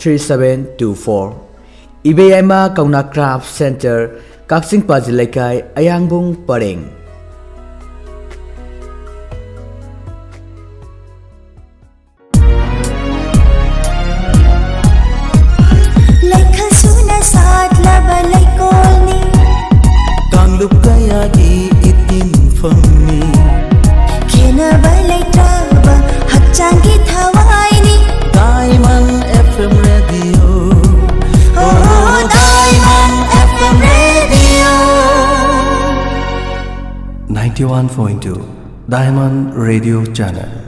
3724 Ibeyama Kauna Craft Center Kaksing Pazilaikai Ayangbung Pareng Lukayagi itin fami Kena balai traba hakchangi thawai ni Diamond FM Radio Oh Diamond FM Radio 91.2 Diamond Radio Channel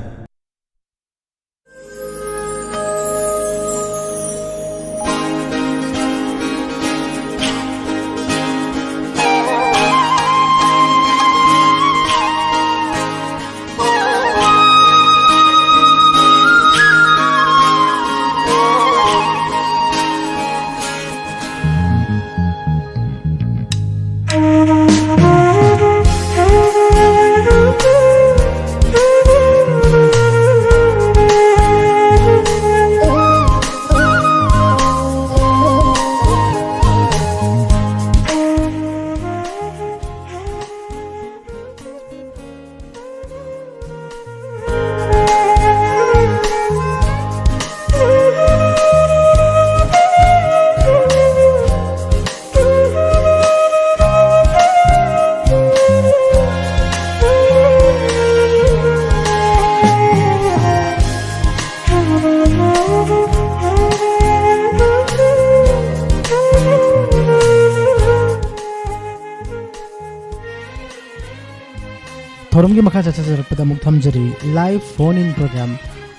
थौरम की मखा चर्चा मुक्तमजरी live phone in programme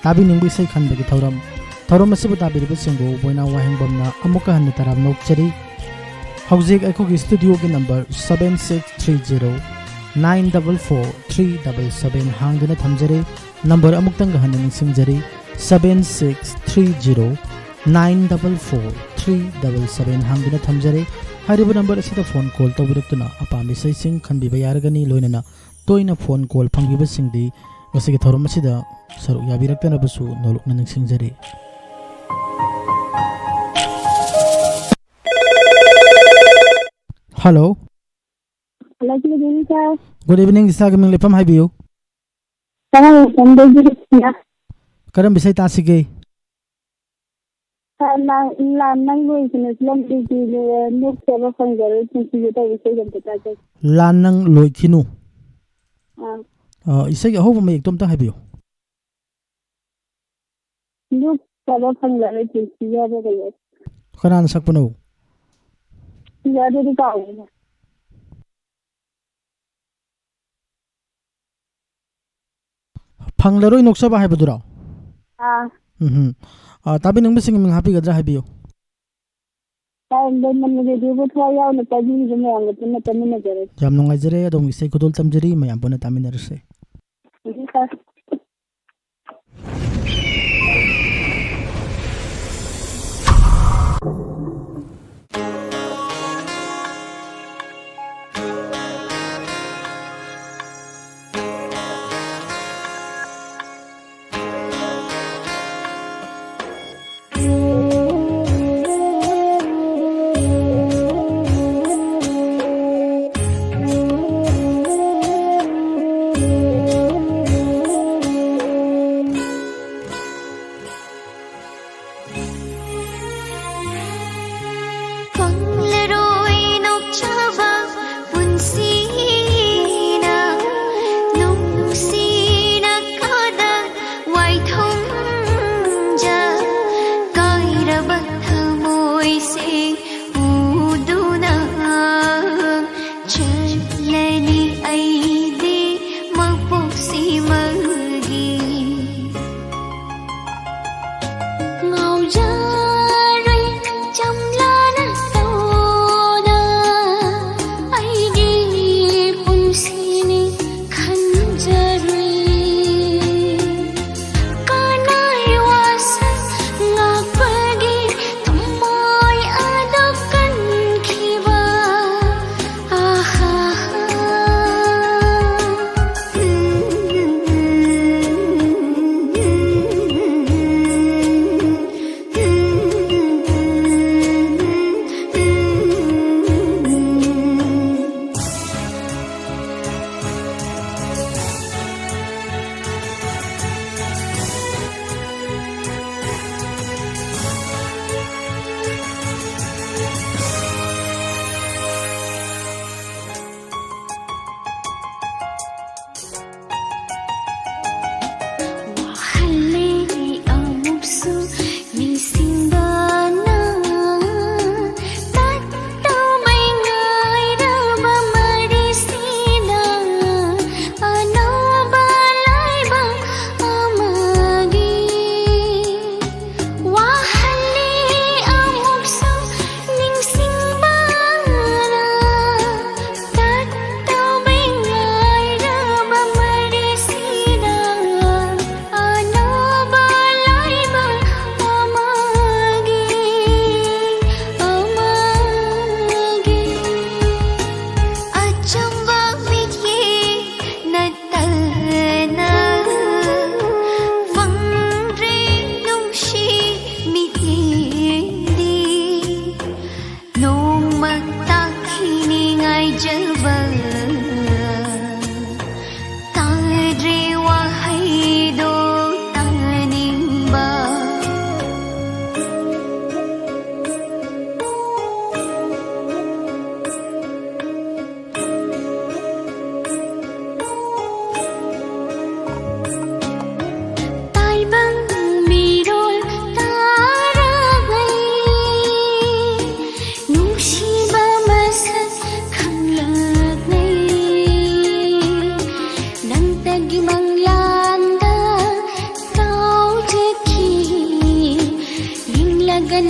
ताबी निंबी से खनबगी थौरम असिबु ताबिरिबु सिंगो बोइना वाहेंगबमना अमुका हन तराम नोकचरी हौजिक अखोगी स्टूडियो के नंबर 7630944377 हांगदुना थमजरी नंबर अमुक्तंग हन निंगसिंगजरी 7630944377 हांगदुना थमजरी हरिबु नंबर असिदा फोन कॉल तौबिरक्तुना अपामी सैसिंग खनबिबा यारगनी लोइनना तोइना फोन कॉल फंगिबसिंगदी गसिगे थौरम असिदा सरुक याबिरक्तनबसु नोलुकना निंगसिंगजरी हेलो गुड इवनिंग इसाग मिंग लेपम हाइबियो करम बिसय तासिगे लानंग लोइखिनु इसै अहोब मे एकदम ता हाइबियो खनान सकपनो फंगलरोय नोक्सबा हाइबदुरा ताबी नंग बिसिंग मिंग हापी गद्रा हाइबियो याम नुंगाइजरे अदोम इसै खुदोल तमजरी मयाम पुना तामिनरसे Ngau ja rơi chăm la na sâu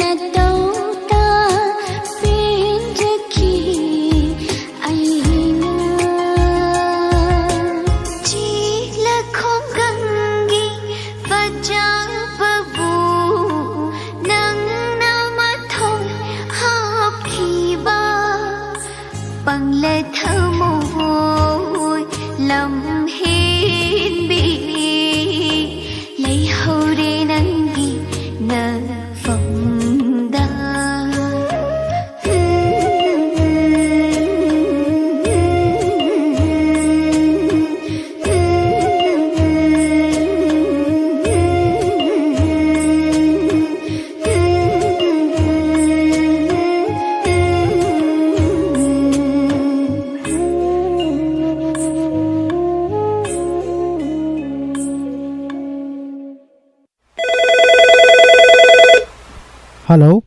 नटौता पेंजकी आईना चीलखों गंगी बजां बबू नंग नमथों हाफीबा पंगले थमोय लम्हेंबी leihure nangi na famda Hello.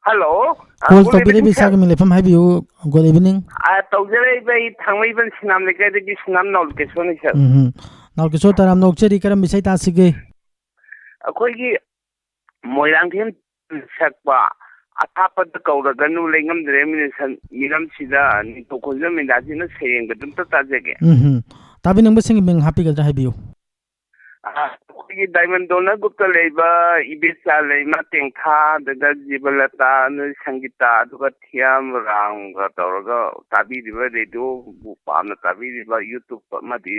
Hello. Call to bile bisa ka milefam habiu. Good evening. Tawjare bai thangmai ban sinam lekai de sinam nol ke soni sir. Now ke so taram nok cheri karam bisai ta sige. Akoi gi moirang them sakpa athapa da kaura ganu lengam dremination miram sida ni to khojam min daji na seng gadum ta tajege. Tabi nang basing beng happy ka habiu. Akoi diamond donor gupta leba ibisa lema tengkha da jibalata no sangita duga thiam rang ga tawraga tabi diba radio pamna tabi diba YouTube ma di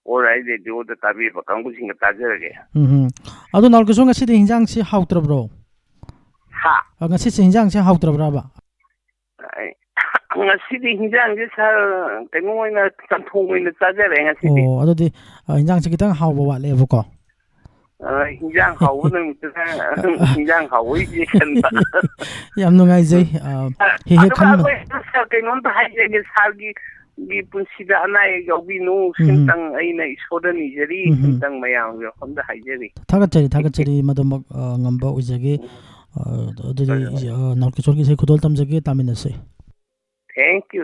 orai radio da tabi ba kangbu singa tajarage. Ado nal ke so ngasi de hinjang si hautra bro. Ha. Ngasi si hinjang si hautra bra ba. Ngasi di hinjang ji sa tengo ina tanthong ina tajare ngasi di. Oh, ado di hinjang si kitang hau ba le bu ko. Hinjang hau na hinjang hau ji kan ba. Yam no ngai jai he he khan sa tengo ta hai ge sargi gi punsida anai yogi no sintang aina isoda ni jeri sintang mayang yo homda hai jeri. Thagat cheri madam ngamba ujage ado di nal ke so gi se khudol tam jage tamina se. Thank you.